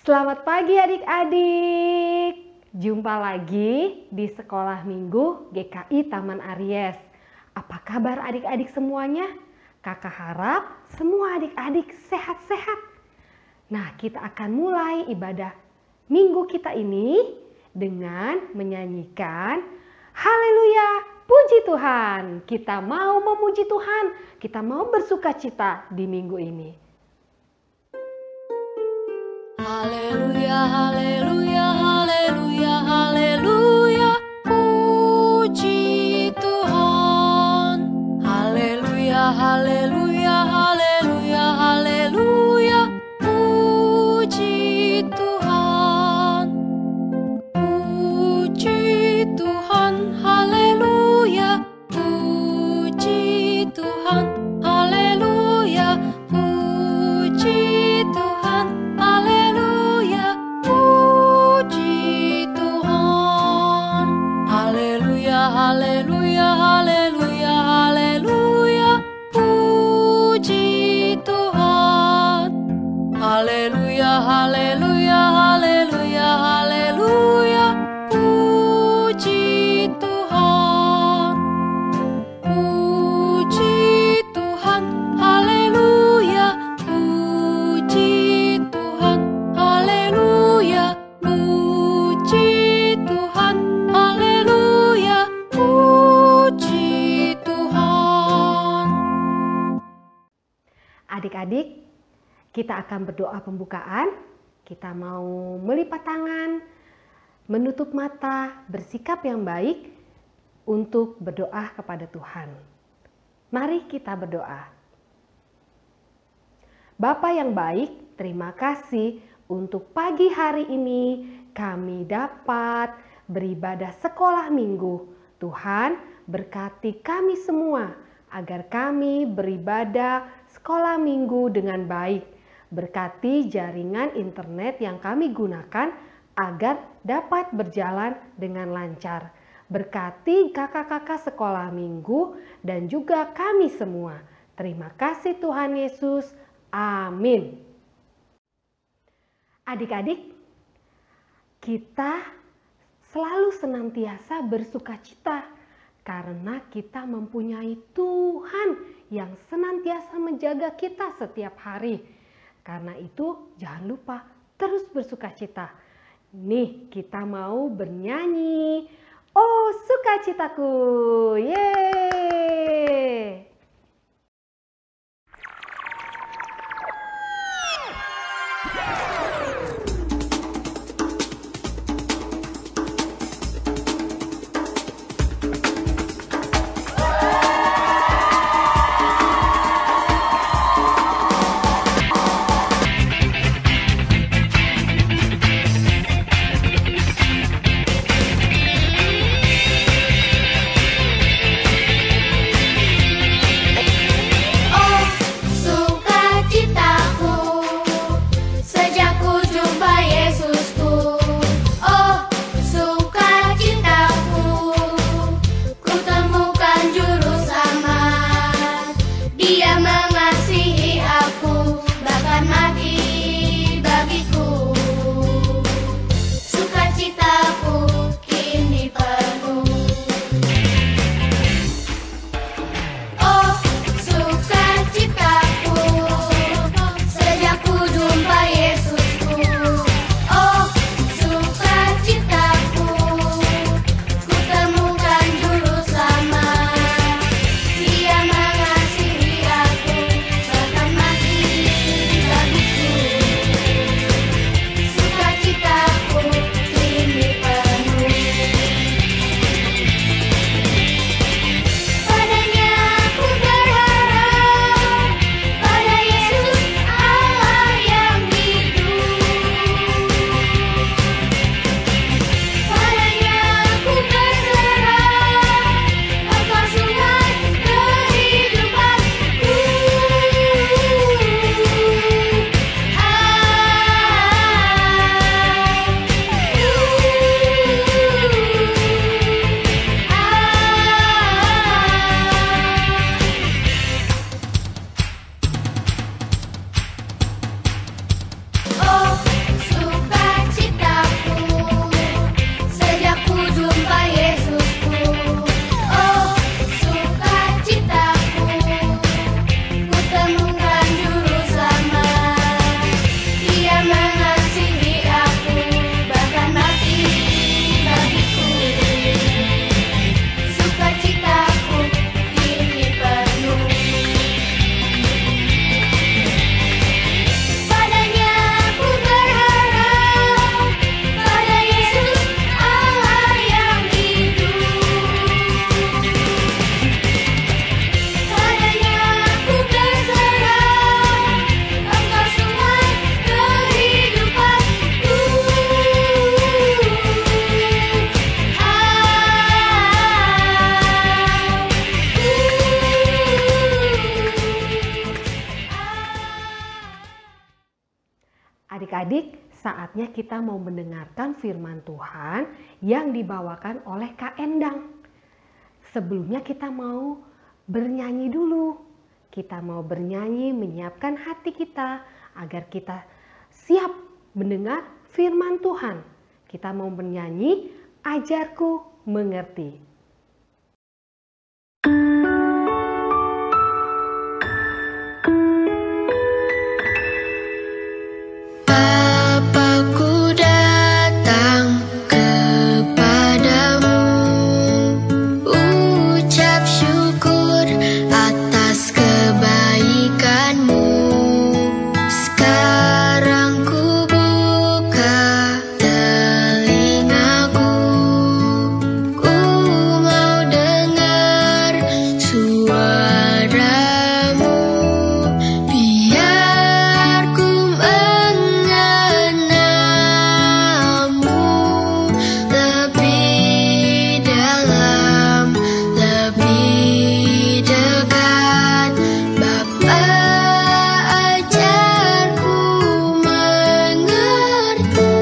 Selamat pagi adik-adik. Jumpa lagi di Sekolah Minggu GKI Taman Aries. Apa kabar adik-adik semuanya? Kakak harap semua adik-adik sehat-sehat. Nah, kita akan mulai ibadah minggu kita ini dengan menyanyikan Haleluya, puji Tuhan. Kita mau memuji Tuhan, kita mau bersukacita di minggu ini. Haleluya, haleluya, haleluya, haleluya, puji Tuhan. Haleluya, haleluya, haleluya, haleluya, puji Tuhan. Puji Tuhan, haleluya, puji Tuhan, haleluya, puji Tuhan, haleluya, puji Tuhan. Haleluya, haleluya, haleluya, haleluya, puji Tuhan. Haleluya, haleluya, haleluya, haleluya, puji Tuhan. Puji Tuhan, haleluya, puji Tuhan, haleluya, puji Tuhan, haleluya, puji Tuhan. Adik-adik, kita akan berdoa pembukaan. Kita mau melipat tangan, menutup mata, bersikap yang baik untuk berdoa kepada Tuhan. Mari kita berdoa. Bapa yang baik, terima kasih untuk pagi hari ini kami dapat beribadah sekolah minggu. Tuhan, berkati kami semua agar kami beribadah sekolah minggu dengan baik. Berkati jaringan internet yang kami gunakan agar dapat berjalan dengan lancar. Berkati kakak-kakak sekolah minggu dan juga kami semua. Terima kasih Tuhan Yesus. Amin. Adik-adik, kita selalu senantiasa bersukacita karena kita mempunyai Tuhan yang senantiasa menjaga kita setiap hari. Karena itu jangan lupa terus bersukacita. Nih, kita mau bernyanyi. Oh, sukacitaku. Yeay! Adik-adik, saatnya kita mau mendengarkan firman Tuhan yang dibawakan oleh Kak Endang. Sebelumnya kita mau bernyanyi dulu. Kita mau bernyanyi menyiapkan hati kita agar kita siap mendengar firman Tuhan. Kita mau bernyanyi, ajarku mengerti. Bapakku datang kepadamu, ucap syukur atas kebaikanmu. Sekarang ku buka telingaku, ku mau dengar suaramu. Biar ku mengenalmu lebih dalam, lebih dekat. Bapa, ajarku mengerti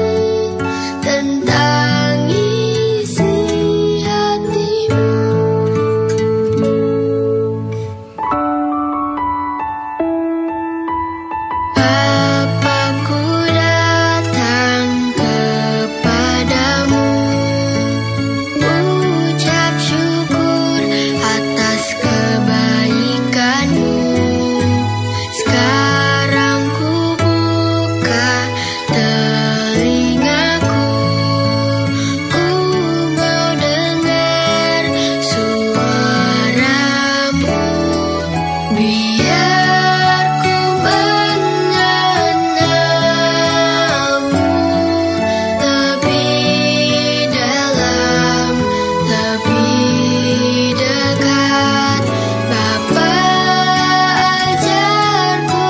tentang isi hatimu. Bapakku datang kepadamu, ucap syukur atas kebaikanmu. Sekarang ku buka telingaku, ku mau dengar suaramu. Biar ku mengenalmu lebih dalam, lebih dekat. Bapa, ajarku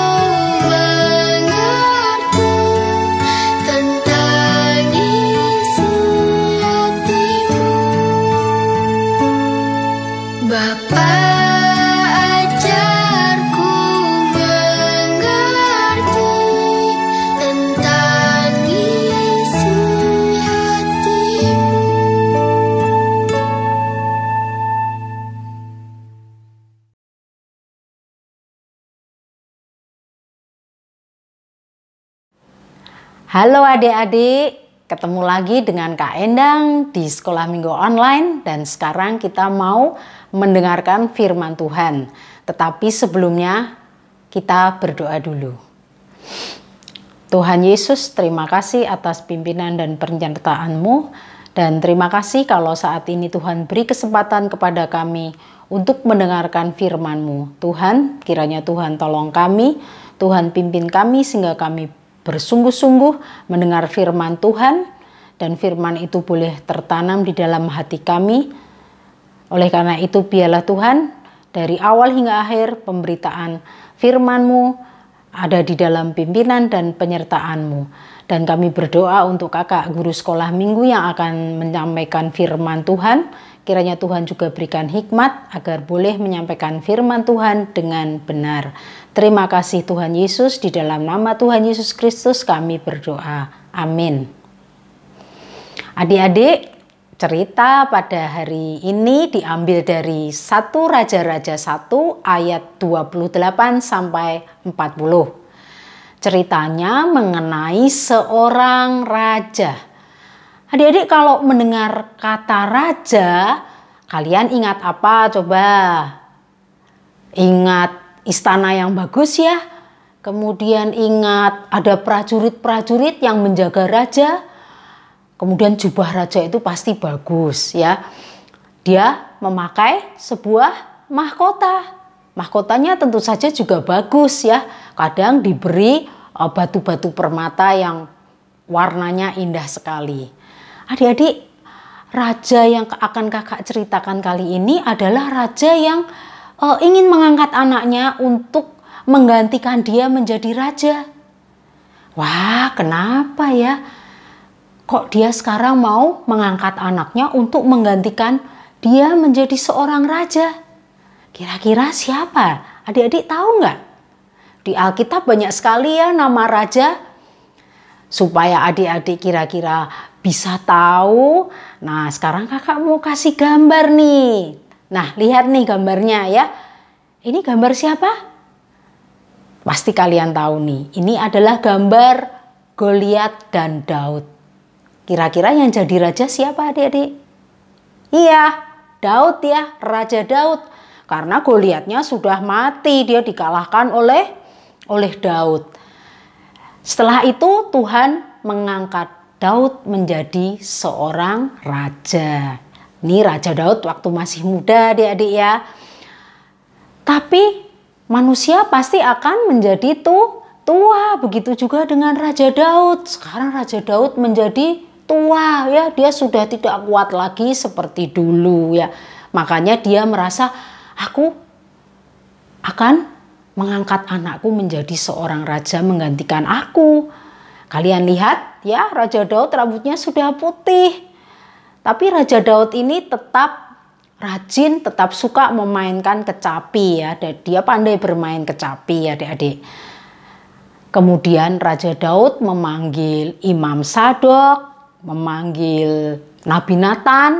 mengerti tentang isi hatimu. Bapa, ajarku mengerti tentang isi hatimu. Halo adik-adik, ketemu lagi dengan Kak Endang di Sekolah Minggu Online dan sekarang kita mau mendengarkan firman Tuhan. Tetapi sebelumnya kita berdoa dulu. Tuhan Yesus, terima kasih atas pimpinan dan penyertaan-Mu dan terima kasih kalau saat ini Tuhan beri kesempatan kepada kami untuk mendengarkan firman-Mu. Tuhan, kiranya Tuhan tolong kami, Tuhan pimpin kami sehingga kami bersungguh-sungguh mendengar firman Tuhan dan firman itu boleh tertanam di dalam hati kami. Oleh karena itu biarlah Tuhan dari awal hingga akhir pemberitaan firman-Mu ada di dalam pimpinan dan penyertaan-Mu. Dan kami berdoa untuk kakak guru sekolah minggu yang akan menyampaikan firman Tuhan. Kiranya Tuhan juga berikan hikmat agar boleh menyampaikan firman Tuhan dengan benar. Terima kasih Tuhan Yesus, di dalam nama Tuhan Yesus Kristus kami berdoa. Amin. Adik-adik, cerita pada hari ini diambil dari 1 Raja-Raja 1 ayat 28 sampai 40. Ceritanya mengenai seorang raja. Adik-adik kalau mendengar kata raja, kalian ingat apa coba? Ingat istana yang bagus ya? Kemudian ingat ada prajurit-prajurit yang menjaga raja. Kemudian jubah raja itu pasti bagus ya. Dia memakai sebuah mahkota. Mahkotanya tentu saja juga bagus ya. Kadang diberi batu-batu permata yang warnanya indah sekali. Adik-adik, raja yang akan kakak ceritakan kali ini adalah raja yang ingin mengangkat anaknya untuk menggantikan dia menjadi raja. Wah, kenapa ya? Kok dia sekarang mau mengangkat anaknya untuk menggantikan dia menjadi seorang raja? Kira-kira siapa? Adik-adik tahu nggak? Di Alkitab banyak sekali ya nama raja. supaya adik-adik kira-kira bisa tahu. Nah, sekarang kakak mau kasih gambar nih. Nah, lihat nih gambarnya ya. Ini gambar siapa? Pasti kalian tahu nih. Ini adalah gambar Goliat dan Daud. Kira-kira yang jadi raja siapa adik-adik? Iya, Daud ya, Raja Daud. Karena Goliatnya sudah mati, dia dikalahkan oleh Daud. Setelah itu Tuhan mengangkat Daud menjadi seorang raja. Ini Raja Daud waktu masih muda adik-adik ya. Tapi manusia pasti akan menjadi tua. Begitu juga dengan Raja Daud. Sekarang Raja Daud menjadi tua ya. Dia sudah tidak kuat lagi seperti dulu ya. Makanya dia merasa, aku akan mengangkat anakku menjadi seorang raja menggantikan aku. Kalian lihat ya, Raja Daud rambutnya sudah putih. Tapi Raja Daud ini tetap rajin, tetap suka memainkan kecapi ya. Dia pandai bermain kecapi ya adik-adik. Kemudian Raja Daud memanggil Imam Sadok, memanggil Nabi Nathan,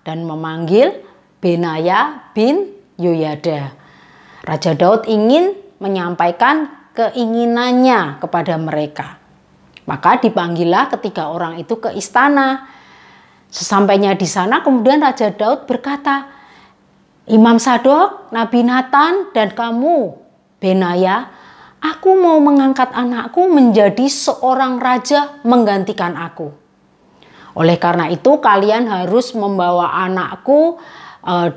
dan memanggil Benaya bin Yoyada. Raja Daud ingin menyampaikan keinginannya kepada mereka. Maka dipanggillah ketiga orang itu ke istana. Sesampainya di sana kemudian Raja Daud berkata, Imam Sadok, Nabi Nathan, dan kamu Benaya, aku mau mengangkat anakku menjadi seorang raja menggantikan aku. Oleh karena itu kalian harus membawa anakku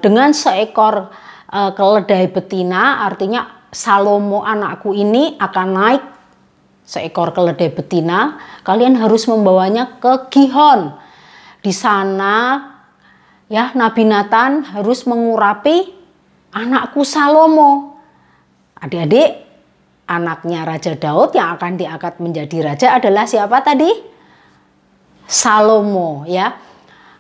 dengan seekor keledai betina. Artinya Salomo anakku ini akan naik seekor keledai betina. Kalian harus membawanya ke Gihon. Di sana ya Nabi Nathan harus mengurapi anakku Salomo. Adik-adik, anaknya Raja Daud yang akan diangkat menjadi raja adalah siapa tadi? Salomo ya.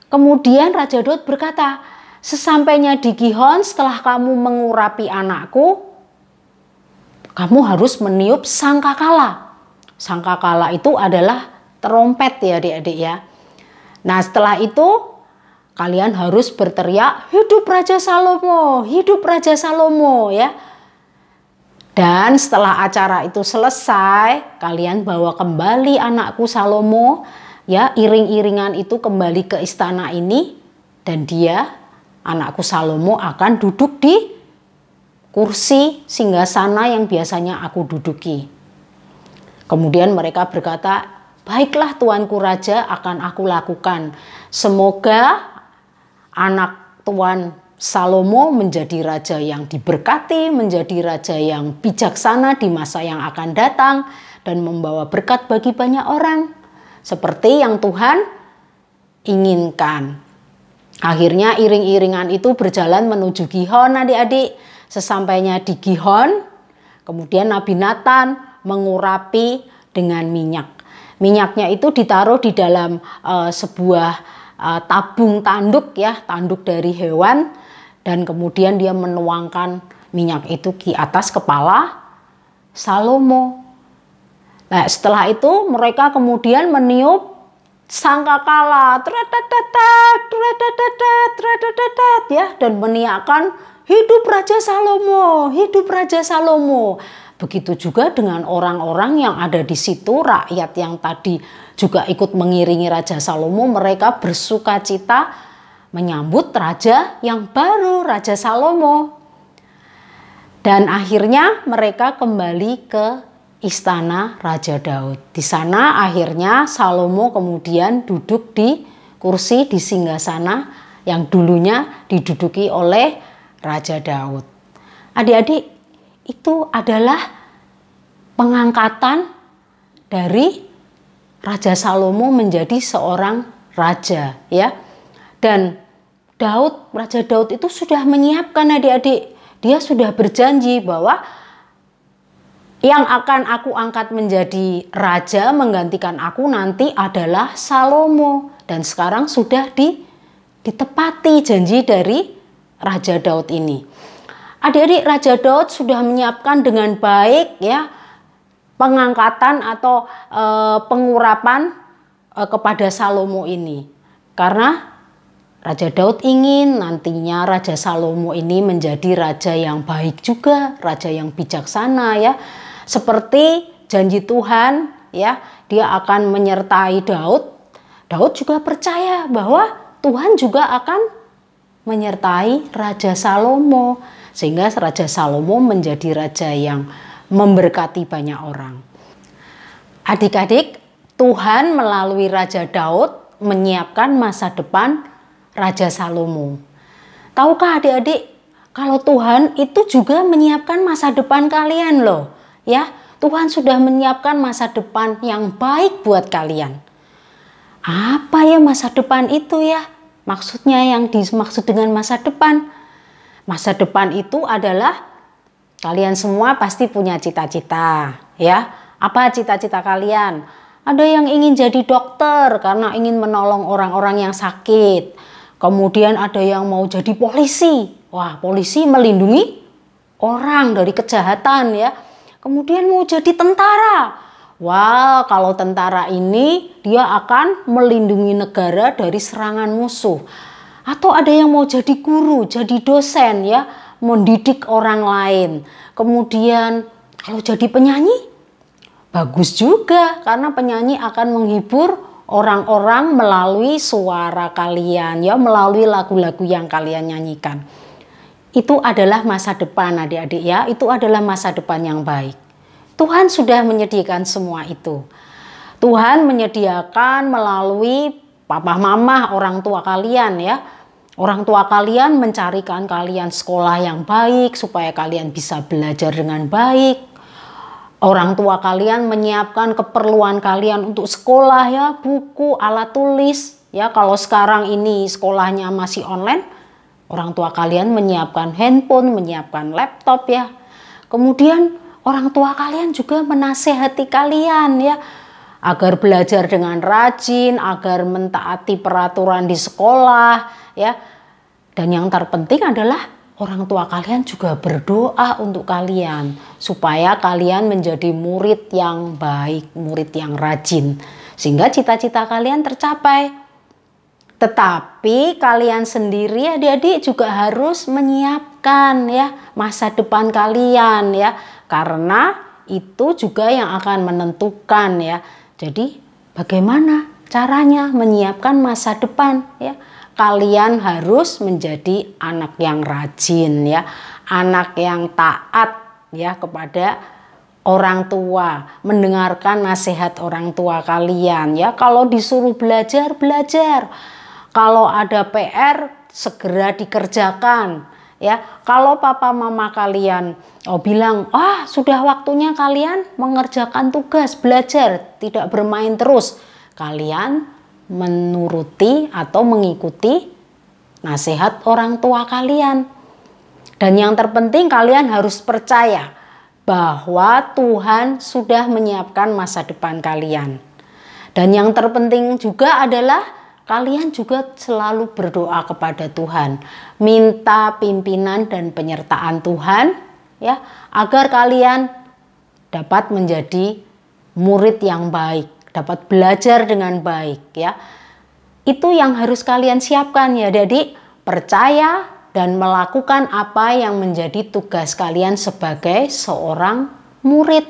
Kemudian Raja Daud berkata, sesampainya di Gihon setelah kamu mengurapi anakku, kamu harus meniup sangkakala. Sangkakala itu adalah trompet ya adik-adik ya. Nah setelah itu kalian harus berteriak, hidup Raja Salomo, hidup Raja Salomo ya. Dan setelah acara itu selesai, kalian bawa kembali anakku Salomo ya, iring-iringan itu kembali ke istana ini, dan dia, anakku Salomo, akan duduk di kursi singgasana yang biasanya aku duduki. Kemudian mereka berkata, baiklah tuanku raja, akan aku lakukan. Semoga anak tuan Salomo menjadi raja yang diberkati, menjadi raja yang bijaksana di masa yang akan datang, dan membawa berkat bagi banyak orang, seperti yang Tuhan inginkan. Akhirnya iring-iringan itu berjalan menuju Gihon adik-adik. Sesampainya di Gihon, kemudian Nabi Nathan mengurapi dengan minyak. Minyaknya itu ditaruh di dalam sebuah tabung tanduk ya, tanduk dari hewan, dan kemudian dia menuangkan minyak itu di atas kepala Salomo. Nah, setelah itu mereka kemudian meniup sangkakala ya, dan meneriakkan hidup Raja Salomo, hidup Raja Salomo. Begitu juga dengan orang-orang yang ada di situ, rakyat yang tadi juga ikut mengiringi Raja Salomo, mereka bersukacita menyambut raja yang baru, Raja Salomo. Dan akhirnya mereka kembali ke istana Raja Daud. Di sana akhirnya Salomo kemudian duduk di kursi di singgasana yang dulunya diduduki oleh Raja Daud. Adik-adik, itu adalah pengangkatan dari Raja Salomo menjadi seorang raja ya. Dan Raja Daud itu sudah menyiapkan adik-adik. Dia sudah berjanji bahwa yang akan aku angkat menjadi raja menggantikan aku nanti adalah Salomo. Dan sekarang sudah ditepati janji dari Raja Daud ini. Adik-adik, Raja Daud sudah menyiapkan dengan baik ya pengangkatan atau pengurapan kepada Salomo ini. Karena Raja Daud ingin nantinya Raja Salomo ini menjadi raja yang baik juga, raja yang bijaksana ya. Seperti janji Tuhan ya, dia akan menyertai Daud. Daud juga percaya bahwa Tuhan juga akan menyertai Raja Salomo. Sehingga Raja Salomo menjadi raja yang memberkati banyak orang. Adik-adik, Tuhan melalui Raja Daud menyiapkan masa depan Raja Salomo. Tahukah adik-adik, kalau Tuhan itu juga menyiapkan masa depan kalian loh. Ya, Tuhan sudah menyiapkan masa depan yang baik buat kalian. Apa ya masa depan itu ya? Maksudnya yang dimaksud dengan masa depan. Masa depan itu adalah kalian semua pasti punya cita-cita, ya. Apa cita-cita kalian? Ada yang ingin jadi dokter karena ingin menolong orang-orang yang sakit. Kemudian ada yang mau jadi polisi. Wah, polisi melindungi orang dari kejahatan ya. Kemudian mau jadi tentara. Wah, kalau tentara ini dia akan melindungi negara dari serangan musuh. Atau ada yang mau jadi guru, jadi dosen ya, mendidik orang lain. Kemudian kalau jadi penyanyi, bagus juga karena penyanyi akan menghibur orang-orang melalui suara kalian ya, melalui lagu-lagu yang kalian nyanyikan. Itu adalah masa depan adik-adik ya, itu adalah masa depan yang baik. Tuhan sudah menyediakan semua itu. Tuhan menyediakan melalui papa mama orang tua kalian ya. Orang tua kalian mencarikan kalian sekolah yang baik supaya kalian bisa belajar dengan baik. Orang tua kalian menyiapkan keperluan kalian untuk sekolah ya, buku, alat tulis. Ya, kalau sekarang ini sekolahnya masih online, orang tua kalian menyiapkan handphone, menyiapkan laptop ya. Kemudian orang tua kalian juga menasehati kalian ya, agar belajar dengan rajin, agar mentaati peraturan di sekolah ya. Dan yang terpenting adalah orang tua kalian juga berdoa untuk kalian supaya kalian menjadi murid yang baik, murid yang rajin, sehingga cita-cita kalian tercapai. Tetapi kalian sendiri adik-adik juga harus menyiapkan ya masa depan kalian ya, karena itu juga yang akan menentukan ya. Jadi bagaimana caranya menyiapkan masa depan ya? Kalian harus menjadi anak yang rajin ya, anak yang taat ya kepada orang tua, mendengarkan nasihat orang tua kalian ya. Kalau disuruh belajar, belajar. Kalau ada PR segera dikerjakan ya. Kalau papa mama kalian bilang, sudah waktunya kalian mengerjakan tugas, belajar, tidak bermain terus, kalian menuruti atau mengikuti nasihat orang tua kalian. Dan yang terpenting kalian harus percaya bahwa Tuhan sudah menyiapkan masa depan kalian. Dan yang terpenting juga adalah kalian juga selalu berdoa kepada Tuhan, minta pimpinan dan penyertaan Tuhan ya, agar kalian dapat menjadi murid yang baik, dapat belajar dengan baik ya. Itu yang harus kalian siapkan ya. Jadi percaya dan melakukan apa yang menjadi tugas kalian sebagai seorang murid.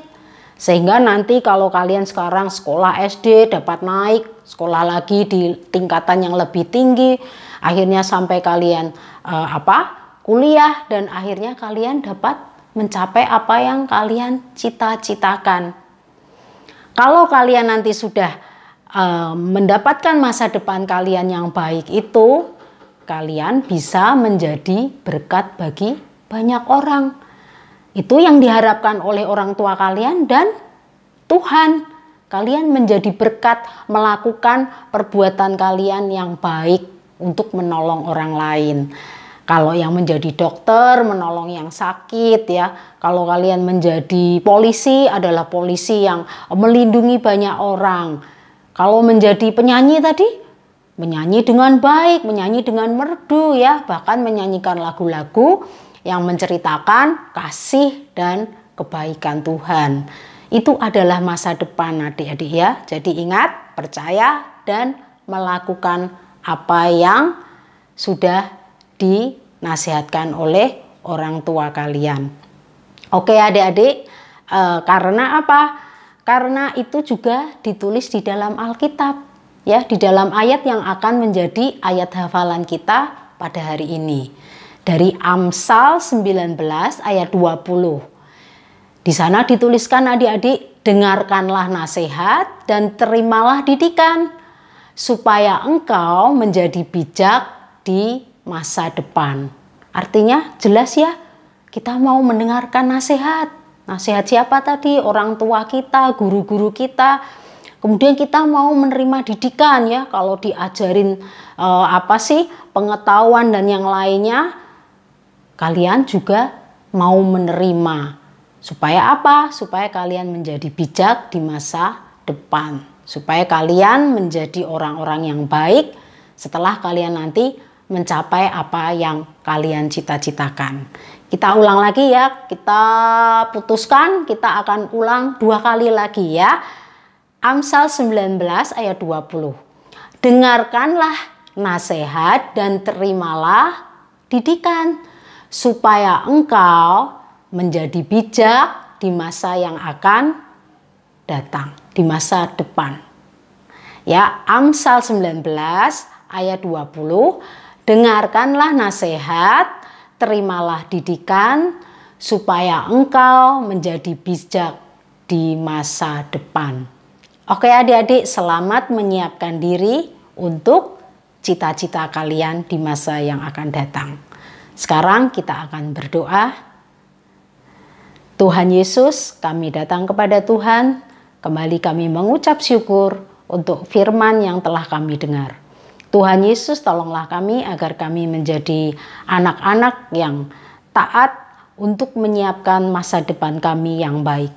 Sehingga nanti kalau kalian sekarang sekolah SD dapat naik sekolah lagi di tingkatan yang lebih tinggi, akhirnya sampai kalian kuliah, dan akhirnya kalian dapat mencapai apa yang kalian cita-citakan. Kalau kalian nanti sudah mendapatkan masa depan kalian yang baik itu, kalian bisa menjadi berkat bagi banyak orang. Itu yang diharapkan oleh orang tua kalian dan Tuhan. Kalian menjadi berkat melakukan perbuatan kalian yang baik untuk menolong orang lain. Kalau yang menjadi dokter, menolong yang sakit ya. Kalau kalian menjadi polisi, adalah polisi yang melindungi banyak orang. Kalau menjadi penyanyi tadi, menyanyi dengan baik, menyanyi dengan merdu ya. Bahkan menyanyikan lagu-lagu yang menceritakan kasih dan kebaikan Tuhan. Itu adalah masa depan adik-adik ya. Jadi ingat, percaya dan melakukan apa yang sudah dinasihatkan oleh orang tua kalian. Oke adik-adik, karena apa? Karena itu juga ditulis di dalam Alkitab, ya, di dalam ayat yang akan menjadi ayat hafalan kita pada hari ini. Dari Amsal 19 ayat 20. Di sana dituliskan adik-adik, dengarkanlah nasihat dan terimalah didikan, supaya engkau menjadi bijak di masa depan. Artinya jelas ya, kita mau mendengarkan nasihat. Nasihat siapa tadi? Orang tua kita, guru-guru kita. Kemudian kita mau menerima didikan ya, kalau diajarin pengetahuan dan yang lainnya, kalian juga mau menerima. Supaya apa? Supaya kalian menjadi bijak di masa depan. Supaya kalian menjadi orang-orang yang baik setelah kalian nanti mencapai apa yang kalian cita-citakan. Kita ulang lagi ya, kita putuskan, kita akan ulang 2 kali lagi ya. Amsal 19 ayat 20. Dengarkanlah nasihat dan terimalah didikan, supaya engkau menjadi bijak di masa yang akan datang, di masa depan. Ya, Amsal 19 ayat 20, dengarkanlah nasihat, terimalah didikan, supaya engkau menjadi bijak di masa depan. Oke adik-adik, selamat menyiapkan diri untuk cita-cita kalian di masa yang akan datang. Sekarang kita akan berdoa. Tuhan Yesus, kami datang kepada Tuhan, kembali kami mengucap syukur untuk firman yang telah kami dengar. Tuhan Yesus, tolonglah kami agar kami menjadi anak-anak yang taat untuk menyiapkan masa depan kami yang baik.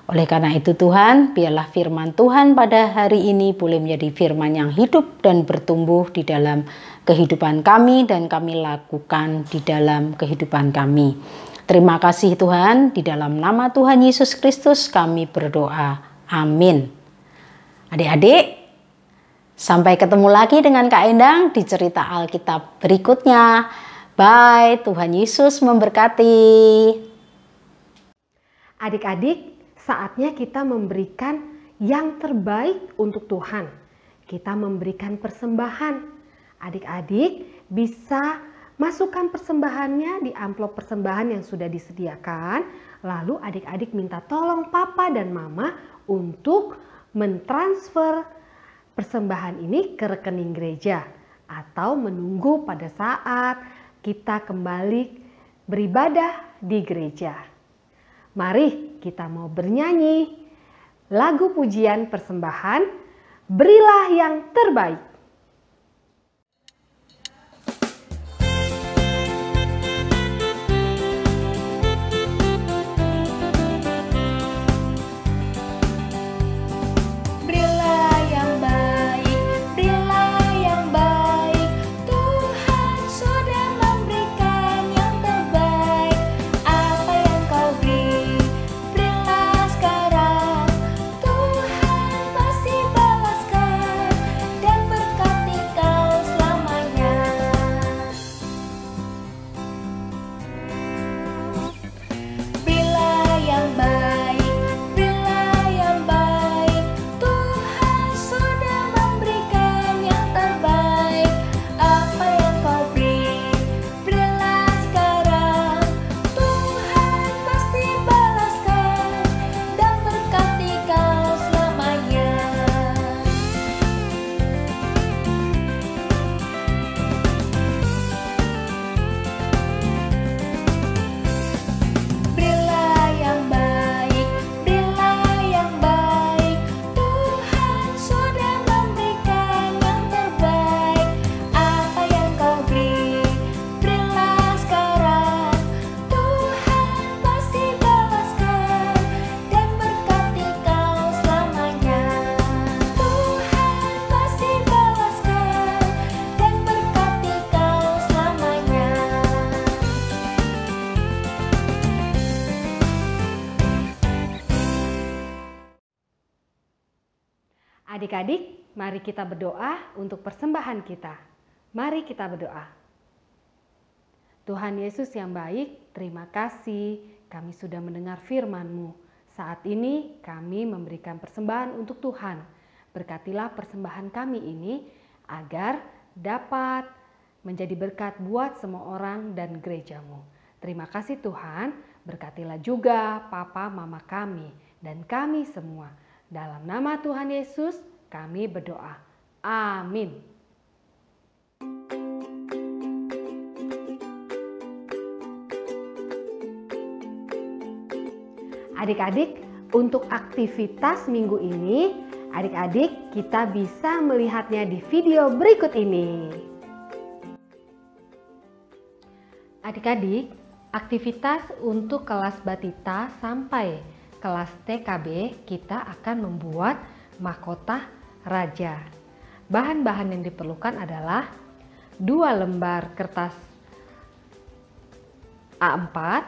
Oleh karena itu Tuhan, biarlah firman Tuhan pada hari ini boleh menjadi firman yang hidup dan bertumbuh di dalam kehidupan kami dan kami lakukan di dalam kehidupan kami. Terima kasih Tuhan, di dalam nama Tuhan Yesus Kristus kami berdoa. Amin. Adik-adik, sampai ketemu lagi dengan Kak Endang di cerita Alkitab berikutnya. Bye, Tuhan Yesus memberkati. Adik-adik, saatnya kita memberikan yang terbaik untuk Tuhan. Kita memberikan persembahan. Adik-adik bisa masukkan persembahannya di amplop persembahan yang sudah disediakan. Lalu adik-adik minta tolong papa dan mama untuk mentransfer persembahan ini ke rekening gereja. Atau menunggu pada saat kita kembali beribadah di gereja. Mari kita mau bernyanyi lagu pujian persembahan, Berilah yang Terbaik. Sekarang Tuhan pasti balaskan dan Adik-adik, mari kita berdoa untuk persembahan kita. Mari kita berdoa. Tuhan Yesus yang baik, terima kasih kami sudah mendengar firman-Mu. Saat ini kami memberikan persembahan untuk Tuhan. Berkatilah persembahan kami ini agar dapat menjadi berkat buat semua orang dan gereja-Mu. Terima kasih Tuhan, berkatilah juga Papa Mama kami dan kami semua. Dalam nama Tuhan Yesus kami berdoa. Amin. Adik-adik, untuk aktivitas minggu ini, adik-adik kita bisa melihatnya di video berikut ini. Adik-adik, aktivitas untuk kelas batita sampai kelas TKB kita akan membuat mahkota raja. Bahan-bahan yang diperlukan adalah 2 lembar kertas A4,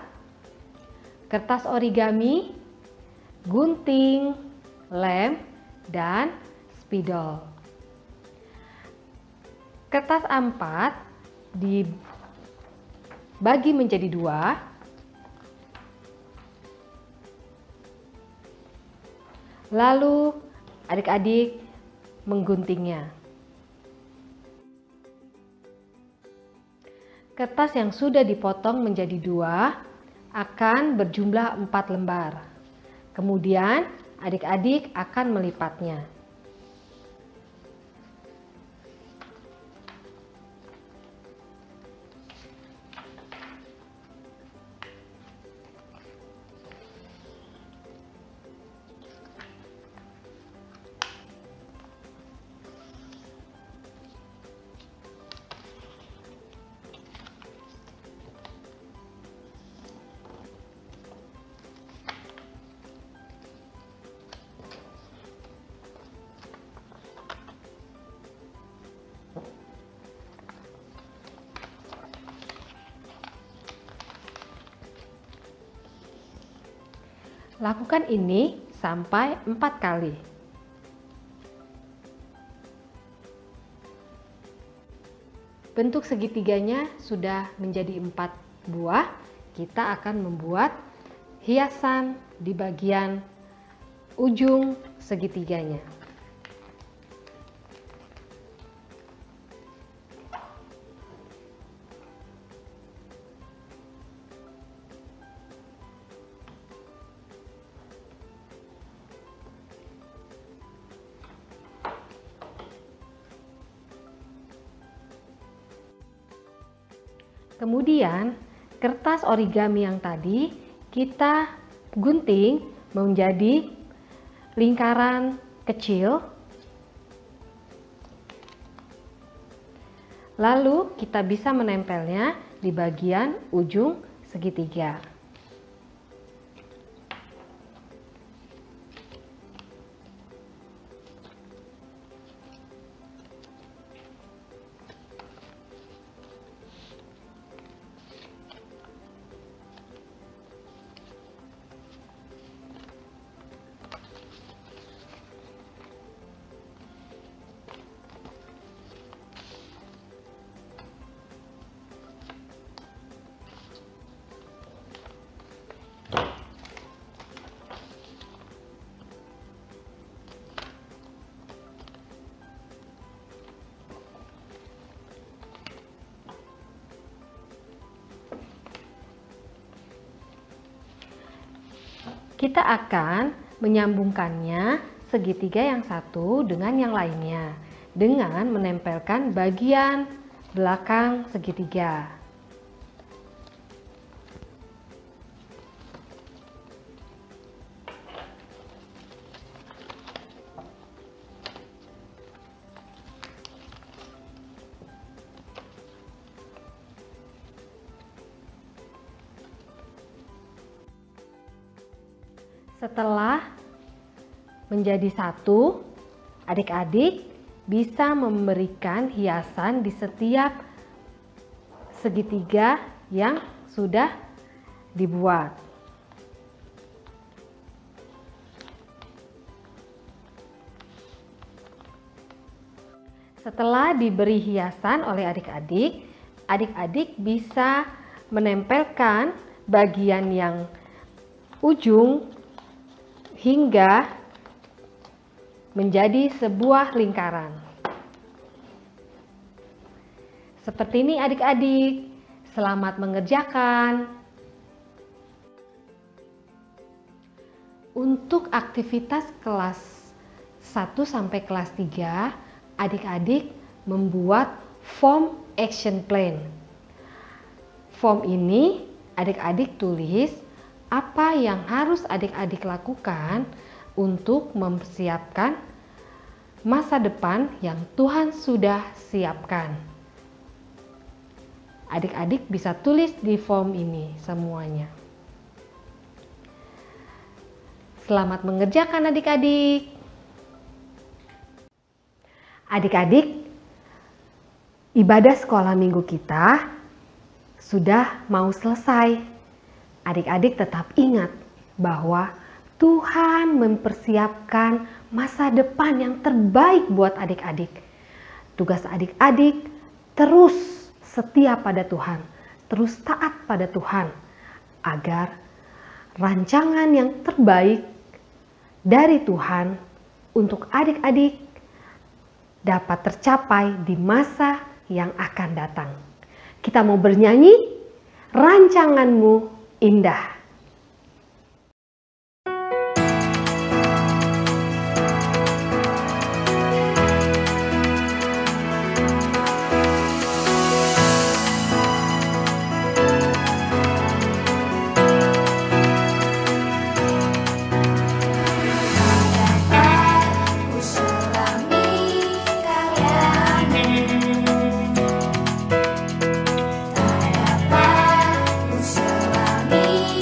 kertas origami, gunting, lem, dan spidol. Kertas A4 dibagi menjadi 2. Lalu adik-adik mengguntingnya. Kertas yang sudah dipotong menjadi 2 akan berjumlah 4 lembar. Kemudian adik-adik akan melipatnya. Lakukan ini sampai 4 kali. Bentuk segitiganya sudah menjadi 4 buah. Kita akan membuat hiasan di bagian ujung segitiganya. Kemudian kertas origami yang tadi kita gunting menjadi lingkaran kecil. Lalu kita bisa menempelnya di bagian ujung segitiga. Kita akan menyambungkannya segitiga yang satu dengan yang lainnya dengan menempelkan bagian belakang segitiga. Setelah menjadi satu, adik-adik bisa memberikan hiasan di setiap segitiga yang sudah dibuat. Setelah diberi hiasan oleh adik-adik, adik-adik bisa menempelkan bagian yang ujung hingga menjadi sebuah lingkaran. Seperti ini adik-adik, selamat mengerjakan. Untuk aktivitas kelas 1 sampai kelas 3, adik-adik membuat form action plan. Form ini adik-adik tulis apa yang harus adik-adik lakukan untuk mempersiapkan masa depan yang Tuhan sudah siapkan. Adik-adik bisa tulis di form ini semuanya. Selamat mengerjakan adik-adik. Adik-adik, ibadah sekolah minggu kita sudah mau selesai. Adik-adik tetap ingat bahwa Tuhan mempersiapkan masa depan yang terbaik buat adik-adik. Tugas adik-adik terus setia pada Tuhan, terus taat pada Tuhan, agar rancangan yang terbaik dari Tuhan untuk adik-adik dapat tercapai di masa yang akan datang. Kita mau bernyanyi, rancanganmu indah. Ku selami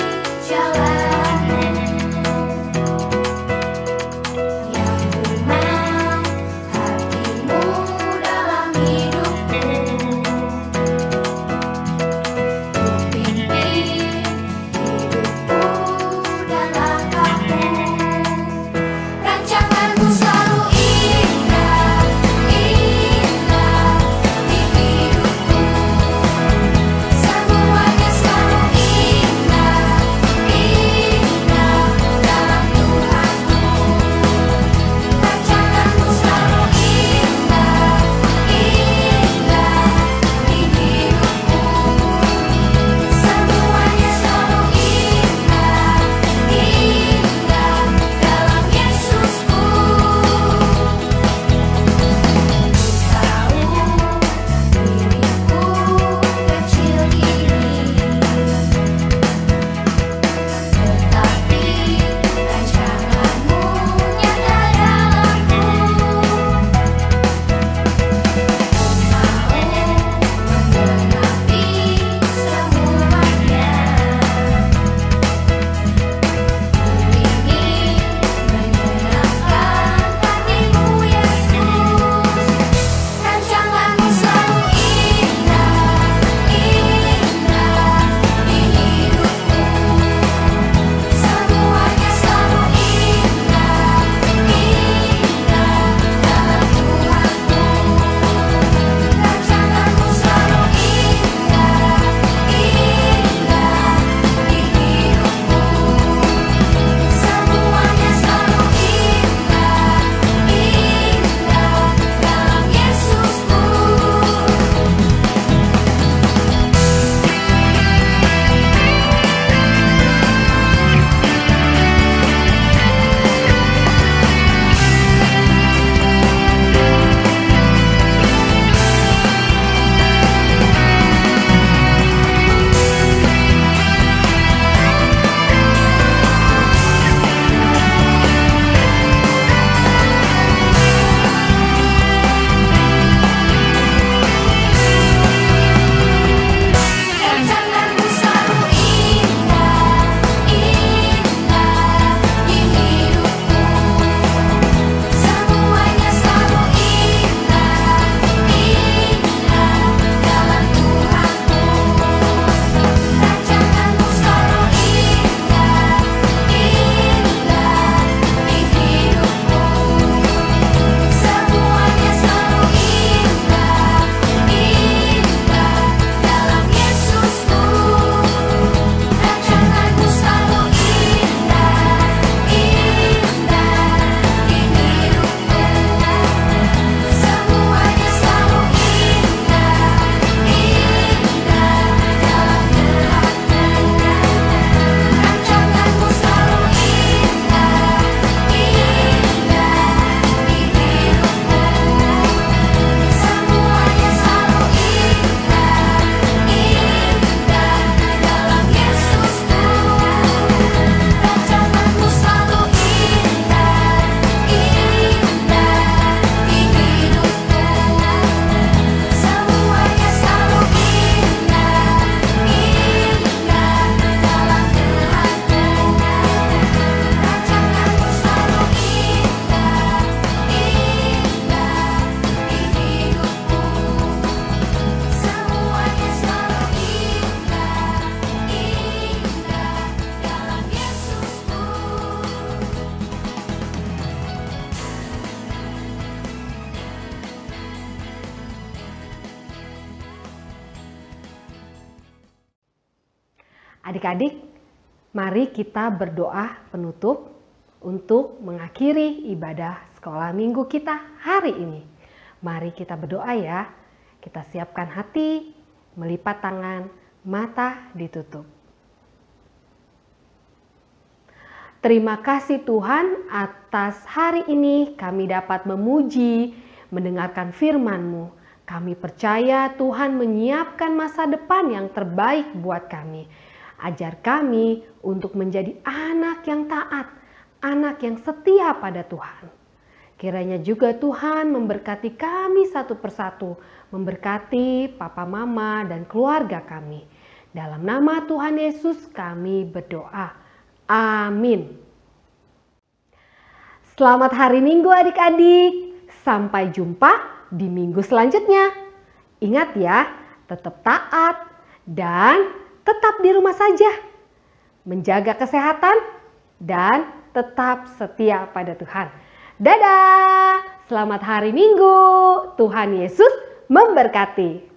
Adik-adik, mari kita berdoa penutup untuk mengakhiri ibadah sekolah minggu kita hari ini. Mari kita berdoa ya. Kita siapkan hati, melipat tangan, mata ditutup. Terima kasih Tuhan atas hari ini kami dapat memuji, mendengarkan firman-Mu. Kami percaya Tuhan menyiapkan masa depan yang terbaik buat kami. Ajar kami untuk menjadi anak yang taat, anak yang setia pada Tuhan. Kiranya juga Tuhan memberkati kami satu persatu, memberkati papa mama dan keluarga kami. Dalam nama Tuhan Yesus kami berdoa. Amin. Selamat hari Minggu adik-adik. Sampai jumpa di minggu selanjutnya. Ingat ya, tetap taat dan tetap di rumah saja. Menjaga kesehatan dan tetap setia pada Tuhan. Dadah! Selamat hari Minggu. Tuhan Yesus memberkati.